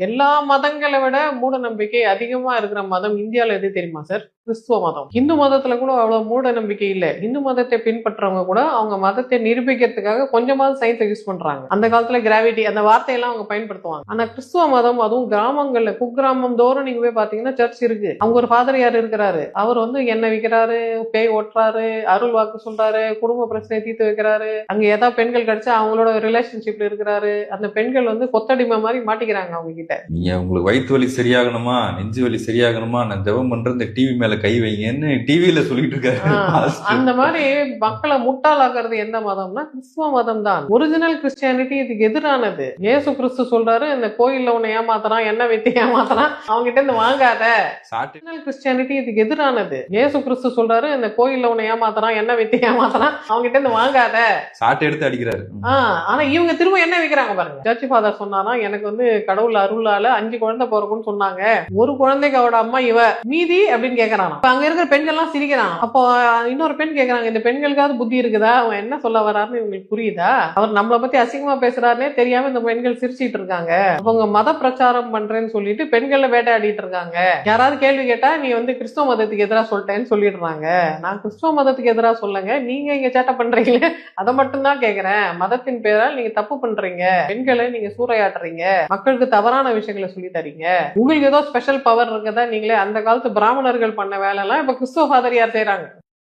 எல்லா மதங்களை விட மூட நம்பிக்கை அதிகமா இருக்கிற மதம் இந்தியால எது தெரியுமா சார்? கிறிஸ்துவ மதம். இந்து மதத்துல கூட அவ்வளவு மூட நம்பிக்கை இல்ல. இந்து மதத்தை பின்பற்றவங்க கூட அவங்க மதத்தை நிரூபிக்கிறதுக்காக கொஞ்சமாவது சயின்ஸை யூஸ் பண்றாங்க. அந்த காலத்துல கிராவிட்டி அந்த வார்த்தையெல்லாம் அவங்க பயன்படுத்துவாங்க. ஆனா கிறிஸ்துவ மதம், அதுவும் கிராமங்கள்ல குக்கிராமம் தோறும் நீங்க போய் பாத்தீங்கன்னா சர்ச் இருக்கு. அவங்க ஒரு ஃபாதர் யார் இருக்கிறாரு, அவர் எண்ணெய் விற்கிறாரு, பேய் ஓட்டுறாரு, அருள் வாக்கு சொல்றாரு, குடும்ப பிரச்சனையை தீர்த்து வைக்கிறாரு. அங்க ஏதாவது பெண்கள் கிடைச்சா அவங்களோட ரிலேஷன்ஷிப்ல இருக்கிறாரு. அந்த பெண்கள் கொத்தடிமை மாதிரி மாட்டிக்கிறாங்க அவங்க கிட்ட. நீங்க உங்களுக்கு வயிற்று வலி சரியாகணுமா, நெஞ்சு வலி சரியாகணுமா, நான் ஜெபம் பண்ற இந்த டிவி மேல கை வைங்கன்னு டிவியில சொல்லிட்டு இருக்காரு. அந்த மாதிரி மக்களை முட்டாளாக்குறது எந்த மதம்னா கிறிஸ்துவ மதம் தான். ஒரிஜினல் கிறிஸ்டியானிட்டி இதுக்கு எதிரானது. இயேசு கிறிஸ்து சொல்றாரு, இந்த கோயில்ல உன்னை ஏமாத்துறான், என்ன வைத்து ஏமாத்துறான், அவங்க கிட்ட இருந்து வாங்காத. ஒரிஜினல் கிறிஸ்டியானிட்டி இதுக்கு எதிரானது. இயேசு கிறிஸ்து சொல்றாரு, இந்த கோயில்ல உன்னை ஏமாத்துறான், என்ன வைத்து ஏமாத்துறான், அவங்க கிட்ட இருந்து வாங்காத. சாட்டை எடுத்து அடிக்கிறாரு. ஆனா இவங்க திரும்ப என்ன வைக்கிறாங்க பாருங்க. சர்ச் ஃபாதர் சொன்னானா, எனக்கு கடவுள் அருளால 5 குழந்தை பிறகுன்னு சொன்னாங்க. ஒரு குழந்தைக்கு அவட அம்மா இவ, மீதி அப்படின்னு கேக்குறான். அங்க இருக்கிற பெண்கள் எல்லாம் சிரிக்கிறான். அப்போ இன்னொரு பெண் கேக்குறாங்க, இந்த பெண்களுக்காவது புத்தி இருக்குதா, அவன் என்ன சொல்ல வர்றாருன்னு இவங்களுக்கு புரியுதா, அவர் நம்மளை பத்தி அசிங்கமா பேசுறாருன்னே தெரியாம இந்த பெண்கள் சிரிச்சிட்டு இருக்காங்க. அவங்க மத பிரச்சாரம் பண்றேன்னு சொல்லிட்டு பெண்களை வேட்டையாடிட்டு இருக்காங்க. யாராவது கேள்வி கேட்டா நீ கிறிஸ்துவ மதத்துக்கு எதிராக சொல்லிட்டேன்னு சொல்லிடுறாங்க. நான் கிறிஸ்துவ மதத்துக்கு எதிராக சொல்லுங்க, நீங்க இங்க சேட்டை பண்றீங்களே அதை மட்டும் தான் கேக்குறேன். மதத்தின் பேரால் நீங்க தப்பு பண்றீங்க, பெண்களை நீங்க சூறையாடுறீங்க, மக்களுக்கு தவறான விஷயங்களை சொல்லி தரீங்க, உங்களுக்கு ஏதோ ஸ்பெஷல் பவர் இருக்குதா, நீங்களே அந்த காலத்து பிராமணர்கள் பண்ண வேலை எல்லாம் இப்ப கிறிஸ்துவ ஃபாதர் யார் செய்யறாங்க?